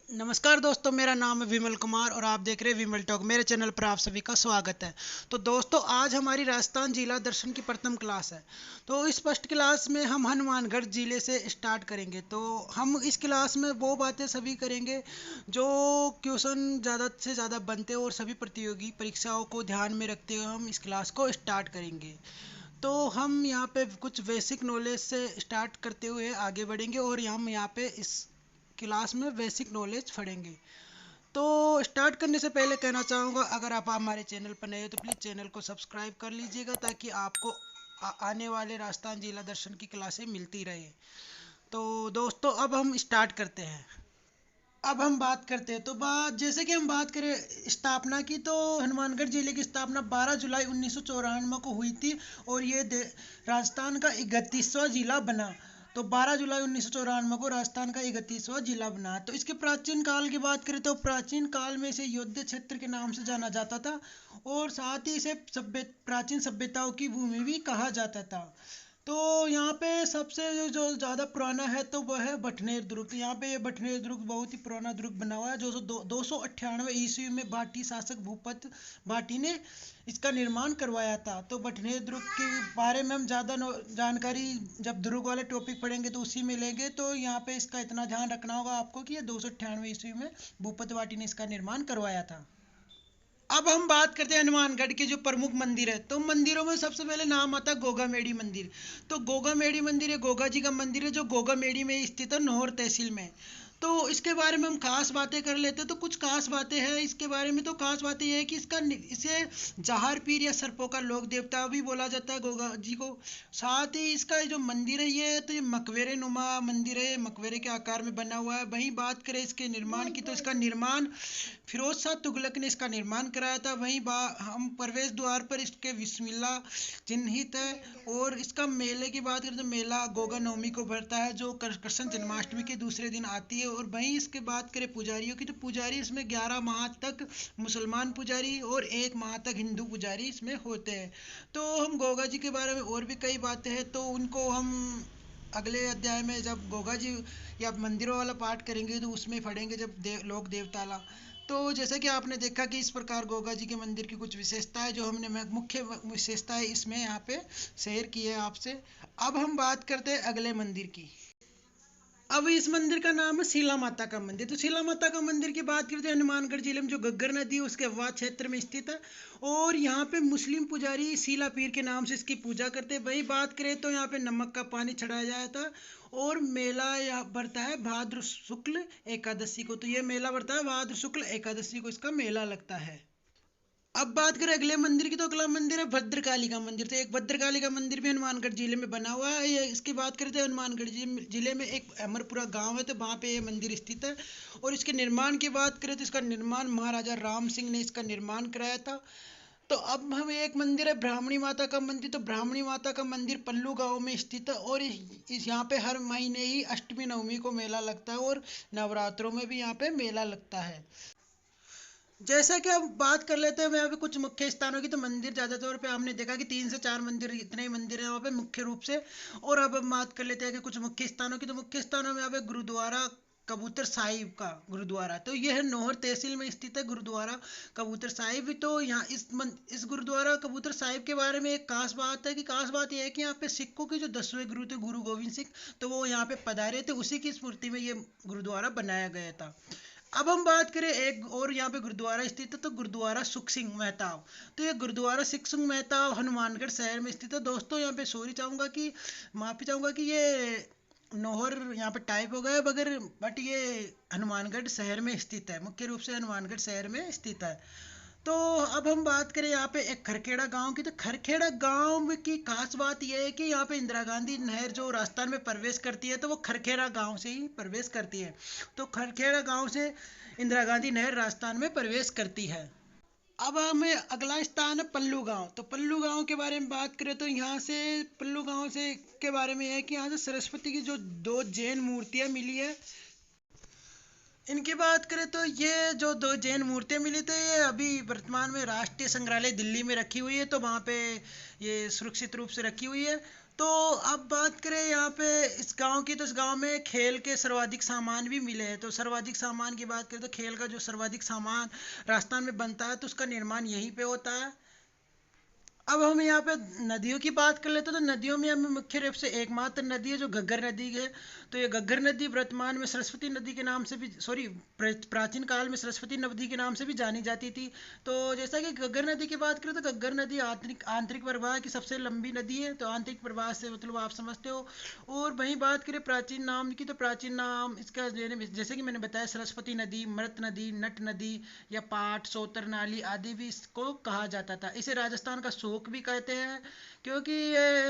नमस्कार दोस्तों, मेरा नाम है विमल कुमार और आप देख रहे हैं विमल टॉक। मेरे चैनल पर आप सभी का स्वागत है। तो दोस्तों, आज हमारी राजस्थान जिला दर्शन की प्रथम क्लास है। तो इस फर्स्ट क्लास में हम हनुमानगढ़ जिले से स्टार्ट करेंगे। तो हम इस क्लास में वो बातें सभी करेंगे जो क्वेश्चन ज़्यादा से ज़्यादा बनते हैं और सभी प्रतियोगी परीक्षाओं को ध्यान में रखते हुए हम इस क्लास को स्टार्ट करेंगे। तो हम यहाँ पे कुछ बेसिक नॉलेज से स्टार्ट करते हुए आगे बढ़ेंगे और हम यहाँ पे इस क्लास में बेसिक नॉलेज पढ़ेंगे। तो स्टार्ट करने से पहले कहना चाहूँगा, अगर आप हमारे चैनल पर नए हो तो प्लीज़ चैनल को सब्सक्राइब कर लीजिएगा ताकि आपको आने वाले राजस्थान जिला दर्शन की क्लासें मिलती रहे। तो दोस्तों, अब हम स्टार्ट करते हैं। अब हम बात करते हैं, तो बात जैसे कि हम बात करें स्थापना की, तो हनुमानगढ़ जिले की स्थापना 12 जुलाई 1994 को हुई थी और ये राजस्थान का 31वां जिला बना। तो 12 जुलाई 1994 को राजस्थान का 31वां जिला बना। तो इसके प्राचीन काल की बात करें तो प्राचीन काल में इसे योद्ध क्षेत्र के नाम से जाना जाता था और साथ ही इसे प्राचीन सभ्यताओं की भूमि भी कहा जाता था। तो यहाँ पे सबसे जो ज़्यादा पुराना है तो वह है बठनेर दुर्ग। यहाँ पे ये बठनेर दुर्ग बहुत ही पुराना दुर्ग बना हुआ है, जो 298 ईस्वी में भाटी शासक भूपत भाटी ने इसका निर्माण करवाया था। तो बठनेर दुर्ग के बारे में हम ज़्यादा जानकारी जब दुर्ग वाले टॉपिक पढ़ेंगे तो उसी में लेंगे। तो यहाँ पे इसका इतना ध्यान रखना होगा आपको कि ये 298 ईस्वी में भूपत भाटी ने इसका निर्माण करवाया था। अब हम बात करते हैं हनुमानगढ़ के जो प्रमुख मंदिर है। तो मंदिरों में सबसे पहले नाम आता है गोगा मेड़ी मंदिर। तो गोगा मेड़ी मंदिर है गोगा जी का मंदिर है, जो गोगा मेड़ी में स्थित है, नौहर तहसील में। तो इसके बारे में हम खास बातें कर लेते हैं। तो कुछ खास बातें हैं इसके बारे में। तो खास बातें यह है कि इसे जहार पीर या सर्पों का लोक देवता भी बोला जाता है गोगा जी को। साथ ही इसका जो मंदिर है ये मकबरे नुमा मंदिर है, मकबरे के आकार में बना हुआ है। वहीं बात करें इसके निर्माण की, तो इसका निर्माण फिरोज शाह तुगलक ने इसका निर्माण कराया था। वहीं हम प्रवेश द्वार पर इसके बिस्मिल्लाह चिन्हित है। और इसका मेले की बात करें तो मेला गोगा नवमी को भरता है, जो कृष्ण जन्माष्टमी के दूसरे दिन आती है। और वहीं इसके बात करें पुजारियों की, तो पुजारी इसमें 11 माह तक मुसलमान पुजारी और 1 माह तक हिंदू पुजारी इसमें होते हैं। तो हम गोगा जी के बारे में और भी कई बातें हैं, तो उनको हम अगले अध्याय में जब गोगा जी या मंदिरों वाला पाठ करेंगे तो उसमें पढ़ेंगे, जब लोक देवताला। तो जैसे कि आपने देखा कि इस प्रकार गोगा जी के मंदिर की कुछ विशेषताएं, जो हमने मुख्य विशेषताएं इसमें यहाँ पे शेयर की है आपसे। अब हम बात करते हैं अगले मंदिर की। अब इस मंदिर का नाम है शीला माता का मंदिर। तो शीला माता का मंदिर की बात करते हैं, हनुमानगढ़ जिले में जो घग्गर नदी है उसके वाद क्षेत्र में स्थित है। और यहाँ पे मुस्लिम पुजारी शीला पीर के नाम से इसकी पूजा करते हैं। वही बात करें तो यहाँ पे नमक का पानी चढ़ाया जाता है और मेला यहाँ बढ़ता है भाद्र शुक्ल एकादशी को। तो ये मेला बढ़ता है भाद्र शुक्ल एकादशी को, इसका मेला लगता है। अब बात करें अगले मंदिर की, तो अगला मंदिर है भद्रकाली का मंदिर। तो एक भद्रकाली का मंदिर भी हनुमानगढ़ जिले में बना हुआ है। ये इसकी बात करते हैं, हनुमानगढ़ जिले में एक अमरपुरा गांव है, तो वहाँ पे ये मंदिर स्थित है। और इसके निर्माण की बात करें तो इसका निर्माण महाराजा राम सिंह ने इसका निर्माण कराया था। तो अब हम एक मंदिर है ब्राह्मणी माता का मंदिर। तो ब्राह्मणी माता का मंदिर पल्लू गांव में स्थित है और इस यहाँ पे हर महीने ही अष्टमी नवमी को मेला लगता है और नवरात्रों में भी यहाँ पे मेला लगता है। जैसा कि अब बात कर लेते हैं यहाँ पे कुछ मुख्य स्थानों की। तो मंदिर ज़्यादा तौर पे हमने देखा कि 3 से 4 मंदिर, इतने ही मंदिर हैं वहाँ पे मुख्य रूप से। और अब हम बात कर लेते हैं कि कुछ मुख्य स्थानों की। तो मुख्य स्थानों में यहाँ पे गुरुद्वारा कबूतर साहिब का गुरुद्वारा, तो यह है नौहर तहसील में स्थित है गुरुद्वारा कबूतर साहिब। तो यहाँ इस गुरुद्वारा कबूतर साहिब के बारे में एक खास बात है कि खास बात यह है कि यहाँ पे सिखों के जो 10वें गुरु थे गुरु गोविंद सिंह, तो वो यहाँ पे पधारे थे। उसी की स्मृति में ये गुरुद्वारा बनाया गया था। अब हम बात करें एक और यहाँ पे गुरुद्वारा स्थित है, तो गुरुद्वारा सुख सिंह मेहताब। तो ये गुरुद्वारा सुख सिंह मेहताब हनुमानगढ़ शहर में स्थित है। दोस्तों, यहाँ पे सॉरी चाहूँगा कि माफ़ी चाहूँगा कि ये नौहर यहाँ पे टाइप हो गया बगैर, बट ये हनुमानगढ़ शहर में स्थित है, मुख्य रूप से हनुमानगढ़ शहर में स्थित है। तो अब हम बात करें यहाँ पे एक खरखेड़ा गांव की। तो खरखेड़ा गांव की खास बात यह है कि यहाँ पे इंदिरा गांधी नहर जो राजस्थान में प्रवेश करती है, तो वो खरखेड़ा गांव से ही प्रवेश करती है। तो खरखेड़ा गांव से इंदिरा गांधी नहर राजस्थान में प्रवेश करती है। अब हमें अगला स्थान है पल्लू गांव। तो पल्लू गांव के बारे में बात करें तो यहाँ से पल्लू गांव से के बारे में यह है कि यहाँ से सरस्वती की जो 2 जैन मूर्तियाँ मिली है। इनकी बात करें तो ये जो 2 जैन मूर्तियाँ मिली थी, ये अभी वर्तमान में राष्ट्रीय संग्रहालय दिल्ली में रखी हुई है। तो वहाँ पे ये सुरक्षित रूप से रखी हुई है। तो अब बात करें यहाँ पे इस गांव की, तो इस गांव में खेल के सर्वाधिक सामान भी मिले हैं। तो सर्वाधिक सामान की बात करें तो खेल का जो सर्वाधिक सामान राजस्थान में बनता है तो उसका निर्माण यहीं पे होता है। अब हम यहाँ पे नदियों की बात कर लेते हैं, तो नदियों में हमें मुख्य रूप से एकमात्र नदी है जो घग्गर नदी है। तो ये घग्गर नदी वर्तमान में सरस्वती नदी के नाम से भी, सॉरी, प्राचीन काल में सरस्वती नदी के नाम से भी जानी जाती थी। तो जैसा कि घग्गर नदी की बात करें तो घग्गर नदी आंतरिक आंतरिक प्रवाह की सबसे लंबी नदी है। तो आंतरिक प्रवाह से मतलब आप समझते हो। और वहीं बात करें प्राचीन नाम की, तो प्राचीन नाम इसका जैसे कि मैंने बताया, सरस्वती नदी, मृत नदी, नट नदी या पाट, सोतर नाली आदि भी इसको कहा जाता था। इसे राजस्थान का शोक भी कहते हैं, क्योंकि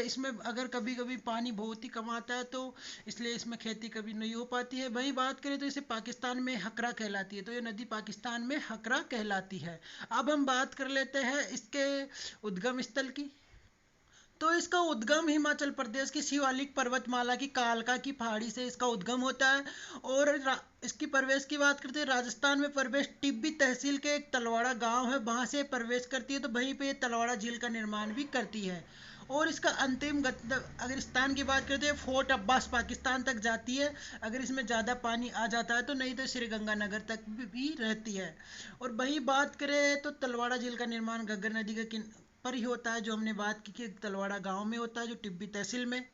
इसमें अगर कभी कभी पानी बहुत ही कम आता है तो इसलिए इसमें खेती कभी नहीं हो पाती है। वहीं बात करें तो इसे पाकिस्तान में हकरा कहलाती है। तो ये नदी पाकिस्तान में हकरा कहलाती है। अब हम बात कर लेते हैं इसके उद्गम स्थल की। तो इसका उद्गम हिमाचल प्रदेश की शिवालिक पर्वतमाला की कालका की पहाड़ी से इसका उद्गम होता है। और इसकी प्रवेश की बात करते हैं, राजस्थान में प्रवेश टिब्बी तहसील के एक तलवाड़ा गांव है, वहां से प्रवेश करती है। तो वहीं पे तलवाड़ा झील का निर्माण भी करती है। और इसका अंतिम अगर स्थान की बात करते हैं, फोर्ट अब्बास पाकिस्तान तक जाती है अगर इसमें ज़्यादा पानी आ जाता है तो, नहीं तो श्री गंगानगर तक भी रहती है। और वहीं बात करें तो तलवाड़ा झील का निर्माण घग्गर नदी के पर ही होता है, जो हमने बात की कि तलवाड़ा गांव में होता है जो टिब्बी तहसील में।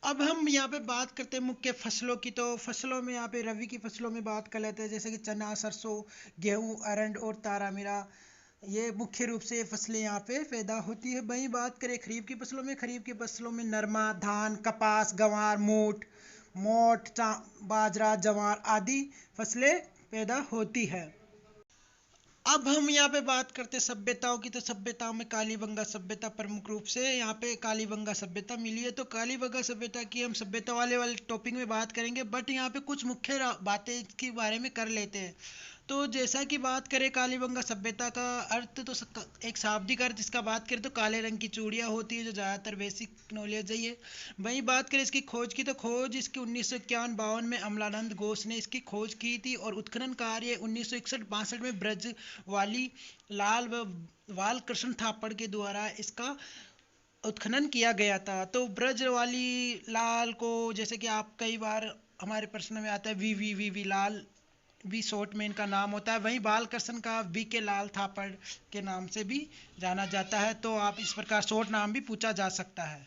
अब हम यहाँ पे बात करते हैं मुख्य फसलों की। तो फसलों में यहाँ पे रबी की फसलों में बात कर लेते हैं, जैसे कि चना, सरसों, गेहूं, अरंड और तारामीरा। ये मुख्य रूप से ये फसलें यहाँ पे पैदा होती है। वहीं बात करें खरीफ की फसलों में, खरीफ की फसलों में नरमा, धान, कपास, गंवार, मोट मोट बाजरा, जवार आदि फसलें पैदा होती है। अब हम यहाँ पे बात करते हैं सभ्यताओं की। तो सभ्यताओं में कालीबंगा सभ्यता प्रमुख रूप से यहाँ पे कालीबंगा सभ्यता मिली है। तो कालीबंगा सभ्यता की हम सभ्यता वाले टॉपिक में बात करेंगे, बट यहाँ पे कुछ मुख्य बातें इसके बारे में कर लेते हैं। तो जैसा कि बात करें कालीबंगा सभ्यता का अर्थ, तो एक शाब्दिक अर्थ इसका बात करें तो काले रंग की चूड़ियाँ होती है, जो ज़्यादातर बेसिक नॉलेज है ये। वहीं बात करें इसकी खोज की, तो खोज इसकी 1951-52 में अमलानंद घोष ने इसकी खोज की थी। और उत्खनन कार्य 1961-62 में ब्रज वाली लाल व वाल कृष्ण थापड़ के द्वारा इसका उत्खनन किया गया था। तो ब्रज वाली लाल को, जैसे कि आप कई बार हमारे प्रश्न में आता है, वी लाल भी शॉर्ट में इनका नाम होता है। वहीं बालकृष्ण का वी के लाल थापड़ के नाम से भी जाना जाता है। तो आप इस प्रकार शॉर्ट नाम भी पूछा जा सकता है।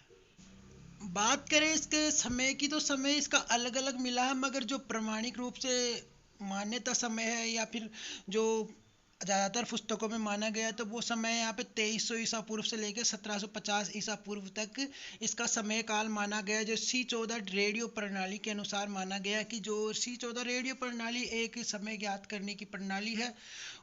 बात करें इसके समय की, तो समय इसका अलग अलग मिला है, मगर जो प्रमाणिक रूप से मान्यता समय है या फिर जो ज़्यादातर पुस्तकों में माना गया है, तो वो समय यहाँ पे 2300 ईसा पूर्व से लेकर 1750 ईसा पूर्व तक इसका समय काल माना गया है। जो C14 रेडियो प्रणाली के अनुसार माना गया कि जो C14 रेडियो प्रणाली एक समय ज्ञात करने की प्रणाली है।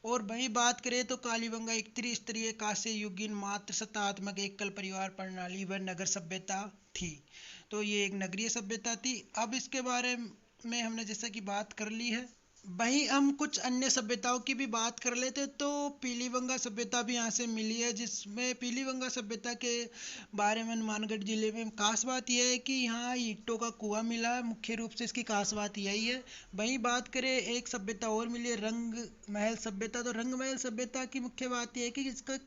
और वहीं बात करें तो कालीबंगा एक त्रिस्तरीय कांस्य युगीन मात्र सत्तात्मक एकल परिवार प्रणाली व नगर सभ्यता थी। तो ये एक नगरीय सभ्यता थी। अब इसके बारे में हमने जैसा कि बात कर ली है, वहीं हम कुछ अन्य सभ्यताओं की भी बात कर लेते। तो पीलीबंगा सभ्यता भी यहाँ से मिली है, जिसमें पीलीबंगा सभ्यता के बारे में हनुमानगढ़ जिले में खास बात यह है कि यहाँ ईंटों का कुआं मिला है, मुख्य रूप से इसकी खास बात यही है। वहीं बात करें एक सभ्यता और मिली है, रंग महल सभ्यता। तो रंग महल सभ्यता की मुख्य बात यह है कि इसका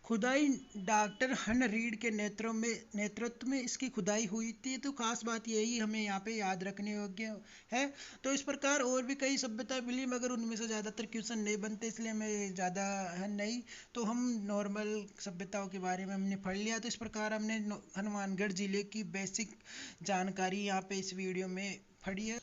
खुदाई डॉक्टर हन रीड के नेतृत्व में इसकी खुदाई हुई थी। तो खास बात यही हमें यहाँ पे याद रखने योग्य है। तो इस प्रकार और भी कई सभ्यता मिली, मगर उनमें से ज़्यादातर क्वेश्चन नहीं बनते, इसलिए हमें ज़्यादा है नहीं। तो हम नॉर्मल सभ्यताओं के बारे में हमने पढ़ लिया। तो इस प्रकार हमने हनुमानगढ़ ज़िले की बेसिक जानकारी यहाँ पे इस वीडियो में पढ़ी है।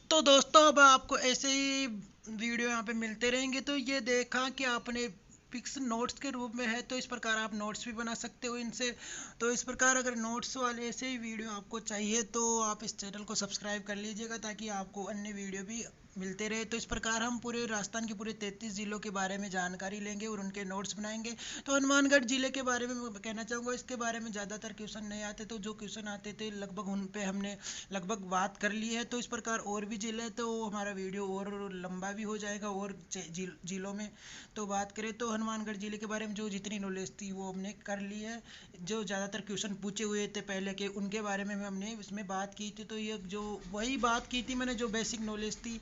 तो दोस्तों अब आपको ऐसे ही वीडियो यहाँ पे मिलते रहेंगे। तो ये देखा कि आपने पिक्स नोट्स के रूप में है, तो इस प्रकार आप नोट्स भी बना सकते हो इनसे। तो इस प्रकार अगर नोट्स वाले ऐसे ही वीडियो आपको चाहिए तो आप इस चैनल को सब्सक्राइब कर लीजिएगा, ताकि आपको अन्य वीडियो भी मिलते रहे। तो इस प्रकार हम पूरे राजस्थान के पूरे 33 ज़िलों के बारे में जानकारी लेंगे और उनके नोट्स बनाएंगे। तो हनुमानगढ़ ज़िले के बारे में मैं कहना चाहूँगा, इसके बारे में ज़्यादातर क्वेश्चन नहीं आते, तो जो क्वेश्चन आते थे लगभग उन पे हमने लगभग बात कर ली है। तो इस प्रकार और भी ज़िले हैं, तो हमारा वीडियो और लंबा भी हो जाएगा और ज़िलों में तो बात करें तो हनुमानगढ़ ज़िले के बारे में जो जितनी नॉलेज थी वो हमने कर ली है। जो ज़्यादातर क्वेश्चन पूछे हुए थे पहले के, उनके बारे में हमने इसमें बात की थी। तो ये जो वही बात की थी मैंने, जो बेसिक नॉलेज थी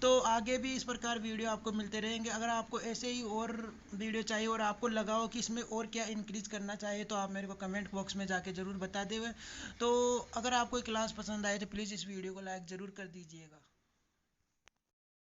तो आगे भी इस प्रकार वीडियो आपको मिलते रहेंगे। अगर आपको ऐसे ही और वीडियो चाहिए और आपको लगा हो कि इसमें और क्या इंक्रीज करना चाहिए तो आप मेरे को कमेंट बॉक्स में जाके ज़रूर बता देवे। तो अगर आपको क्लास पसंद आए तो प्लीज़ इस वीडियो को लाइक ज़रूर कर दीजिएगा।